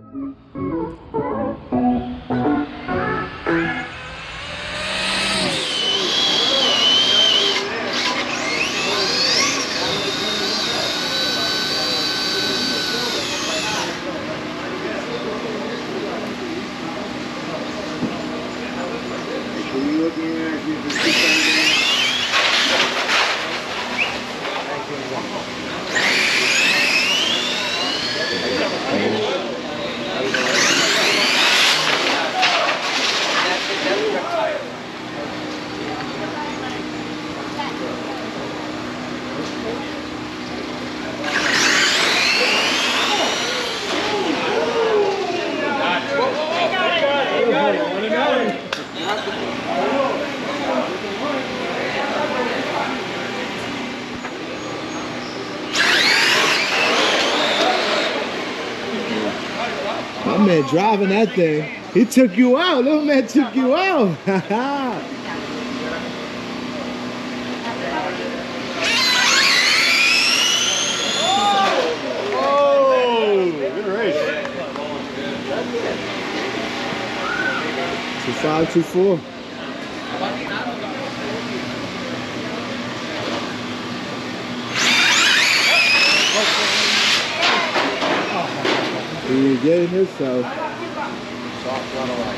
My man driving that thing. He took you out. Little man took you out. Oh, good race. 2.5, 2.4. He's getting himself. Soft run away.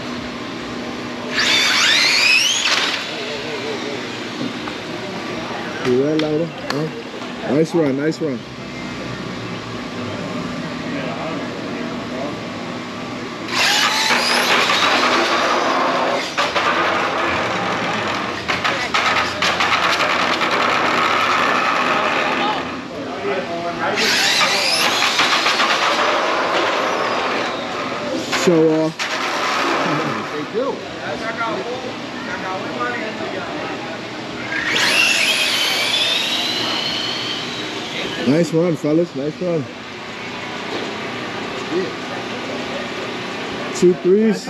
You red lighter? Huh? Nice run, nice run. Show off. They do. Nice run, fellas. Nice run. 2 3s.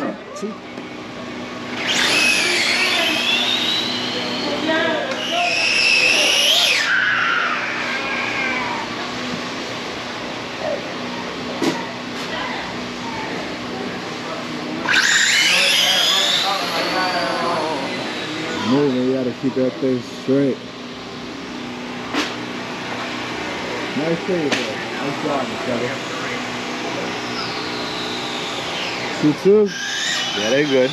Moving, you gotta keep that thing straight. Nice save, bro. Nice job, Michelle. 2-2. Yeah, they're good.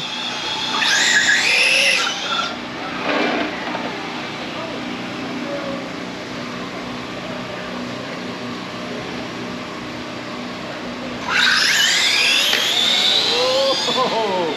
Oh.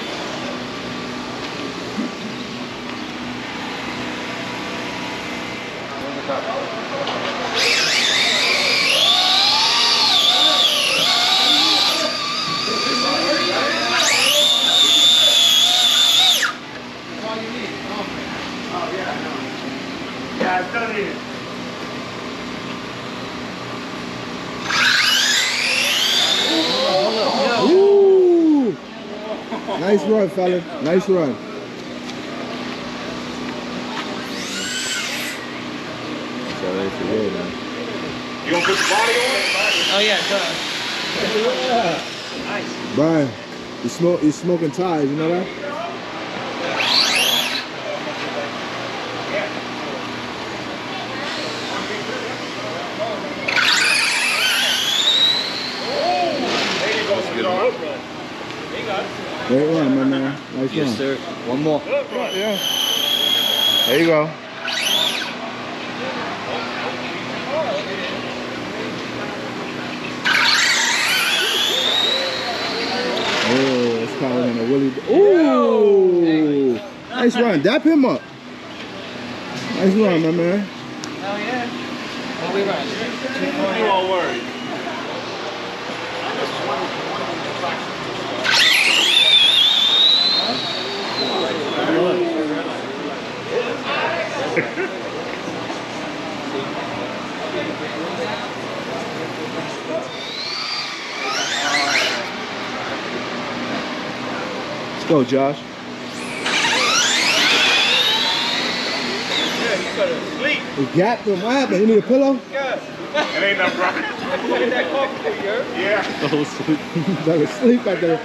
Ooh! Nice run, fella. Nice run. You gonna put the body on it? Oh yeah, done. Nice. Brian, you smoking ties, you know that? Great run, my man. Nice Yes, run. sir. One more. Yeah. There you go. Oh, it's calling in a Willie. Ooh! Nice run. Dap him up. Nice run, my man. Hell yeah. What we run? You all worried. Let's go, Josh. Yeah, you better sleep. We got him. What happened? You need a pillow? Yeah. It ain't nothing wrong. Yeah. Fell asleep at the.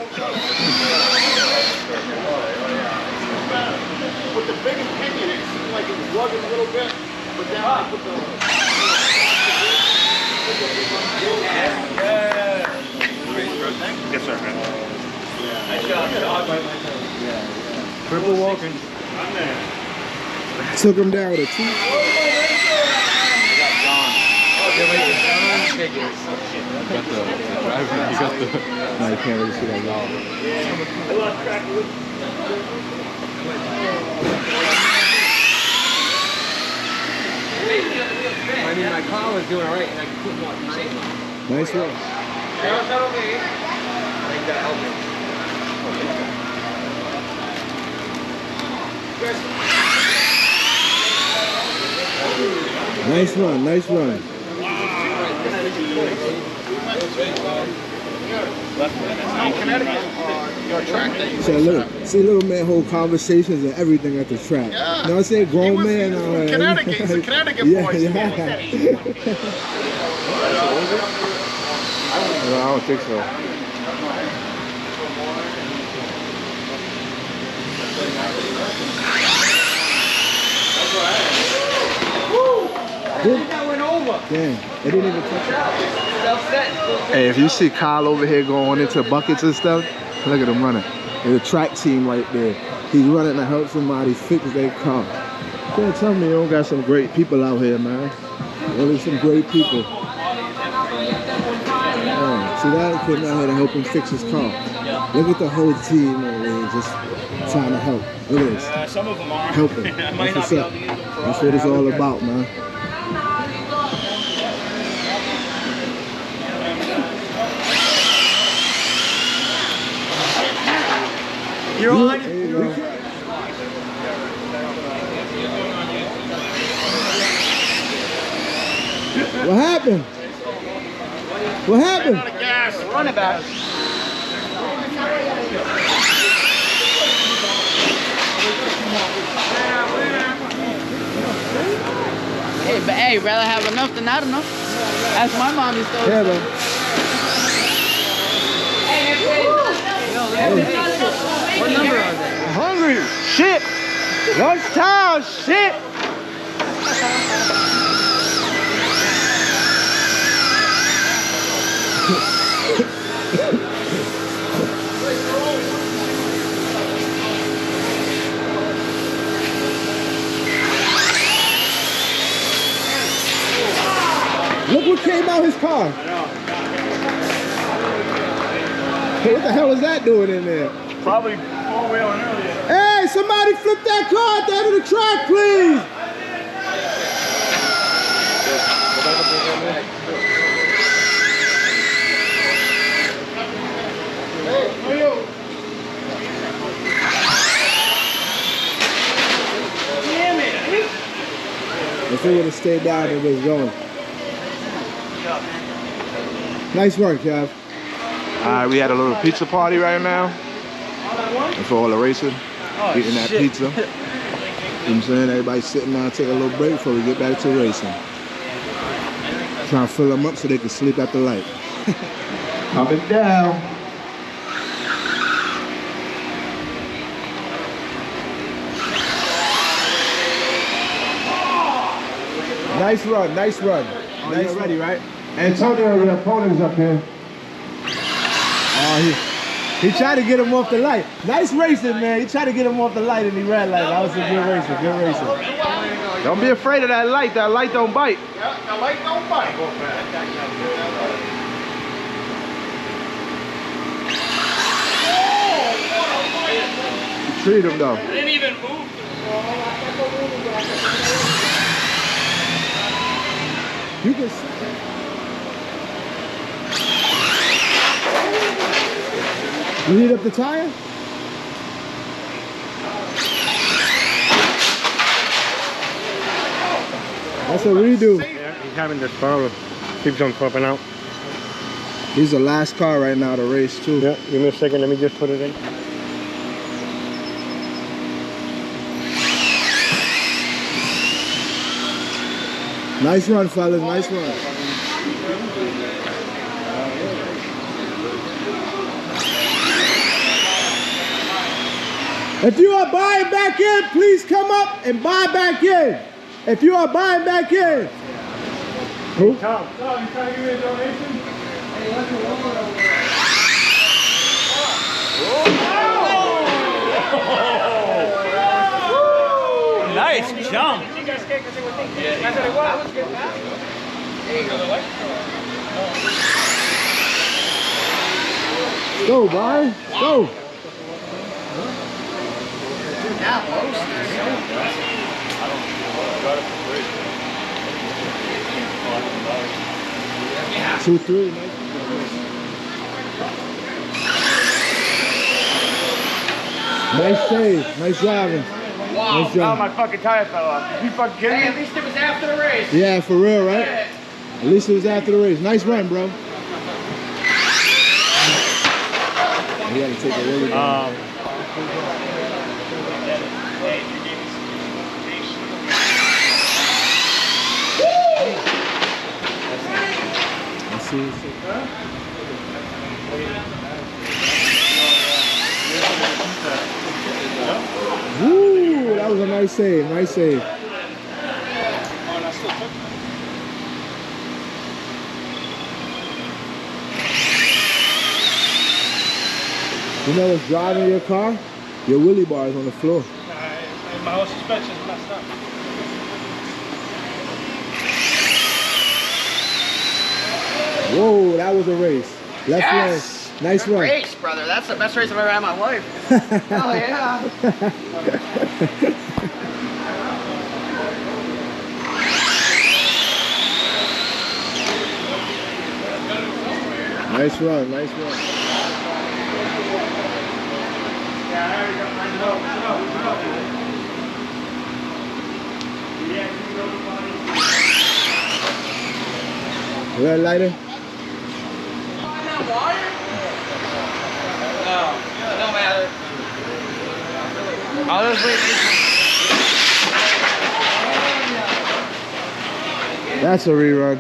With the biggest pinion, it seemed like it was rugged a little bit, but then I put the... Yes, sir. Triple walking. I'm there. Took him down with a 2. No, you can't really see that well. I mean, my car was doing alright, and I couldn't walk straight. Nice one. I think that helped me. Nice run, nice run. See little man hold conversations and everything at the track. Yeah. You know what I'm saying? Grown man. Connecticut, he's a Connecticut yeah, boy. yeah. No, I don't think so. That went over. Damn, it didn't even touch it. Self-set. Hey, if you see Kyle over here going into buckets and stuff, look at him running. There's a track team right there. He's running to help somebody fix their car. You can't tell me you don't got some great people out here, man. Really some great people. Oh, see that kid out here to help him fix his car. Look at the whole team over there just trying to help. Look at this. Some of them are. Helping. That's what's up. That's what it's all about, man. You're on. There you go. What happened? What happened? Run it back. Hey, but hey, rather have enough than not enough. That's my mom used to always Yeah, say. man. What number are they? Hungry. Shit. Lunchtime. Shit. Look what came out his car. Hey, what the hell is that doing in there? Probably four-wheeling earlier. Hey, somebody flip that car at the end of the track, please. If they would have stayed down, it was going. Nice work, Kev. Alright, we had a little pizza party right now. And for all the racing, eating that pizza. You know what I'm saying? Everybody's sitting down, take a little break before we get back to racing. Trying to fill them up so they can sleep at the light. Up and down. Nice run, nice run. Oh, Nice you're ready, right? Antonio, your opponent's up here. Oh, he tried to get him off the light. Nice racing, man. He tried to get him off the light and he ran like that was a good racing, good racing. Don't be afraid of that light. That light don't bite. Yeah, the light don't bite. Treat him though. Didn't even move. You can. You heat up the tire? That's a redo. Yeah, he's having this problem. Keeps on popping out. He's the last car right now to race too. Yeah, give me a second. Let me just put it in. Nice run, fellas. Nice run. If you are buying back in, please come up and buy back in. If you are buying back in. Who? Tom, you trying to give me a donation? Nice jump. Go, Brian. Go. Two, three. Nice save. Nice driving. Nice Oh, job. my fucking tire fell off. You fucking kidding Hey, me? at least it was after the race. Yeah, for real, right? At least it was after the race. Nice run, bro. You gotta take it really down. Let's see. Woo! That was a nice save. Nice save. You know what's driving your car? Your wheelie bar is on the floor. My whole suspension's messed up. Whoa, that was a race. Left Yes! lane. Nice run. Race, brother. That's the best race I've ever had in my life. Oh, yeah. Nice run, nice run. Red lighter? No matter. I'll just wait. That's a rerun.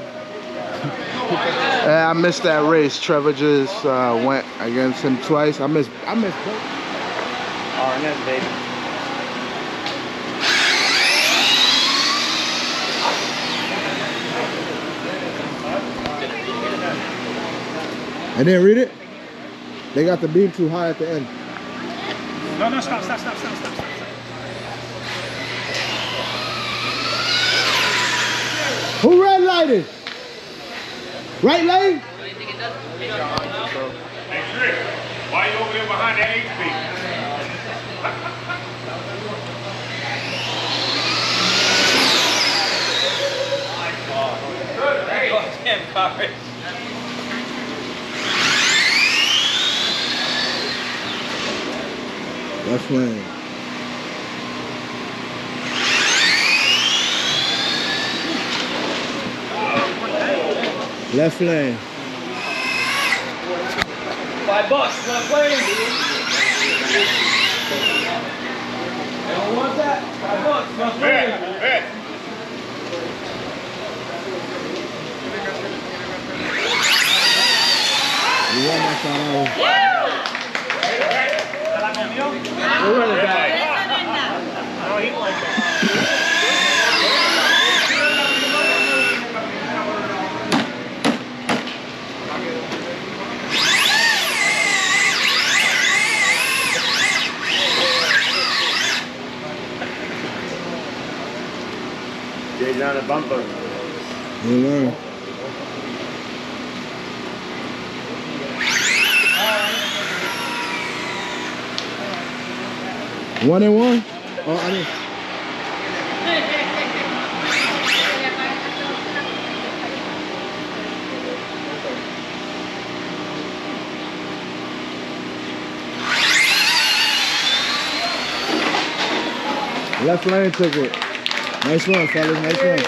Yeah, I missed that race. Trevor just went against him twice. I missed both. RNS, baby. I didn't read it. They got the beam too high at the end. No, stop. Who red lighted? Right lane? Hey, Trick, why you over there behind that HB? Damn cars. Left lane. Left lane. $5 for the plane, dude. You don't want that? $5 for the plane. Hey. You won that shot out. We're running back. No, he like that. Jay's on a bumper. You learn. One and one? Oh, I didn't. Left lane took it. Nice run, fellas. Nice run.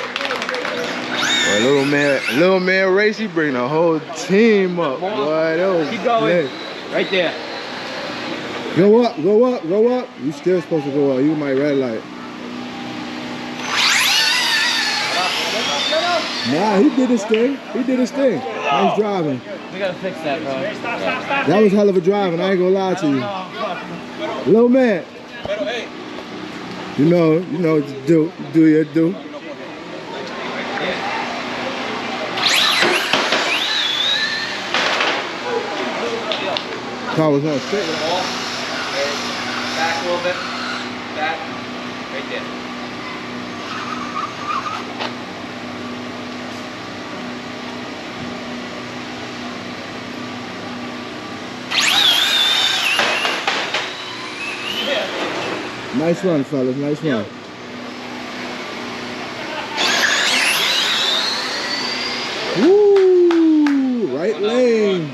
Well, little man race, he bring the whole team up. Boy, that was Keep going. lit. Right there. Go up, go up, go up. You still supposed to go up. You might red light. Nah, he did his thing. He did his thing. Nice driving. We gotta fix that, bro. That was hell of a driving. I ain't gonna lie to you. Little man. You know what to do. Do your do. Car was on straight. Back a little bit. Back. Right there. Nice run, fellas. Nice run. Woo! Right lane.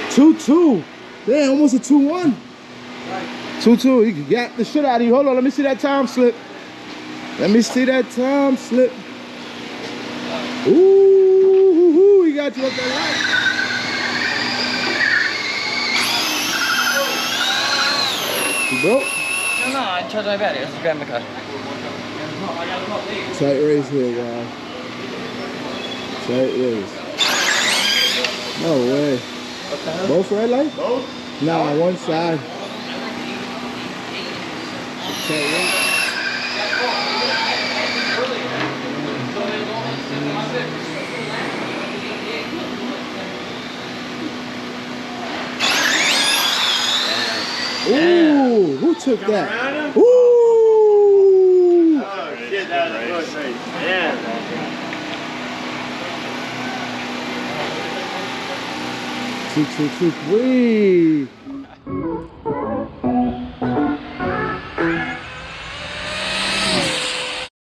2-2. Damn, almost a 2-1. 2-2. He got the shit out of you. Hold on, let me see that time slip. Let me see that time slip. Ooh, he got you up that light. You broke? No, I charged my battery. Let's grab my car. Tight race here, guys. Tight race. No way. Both red lights? Both? Nah, one side. Tight race. Ooh, who took that? Ooh! Oh shit, that was a close race. Yeah. Two, 3.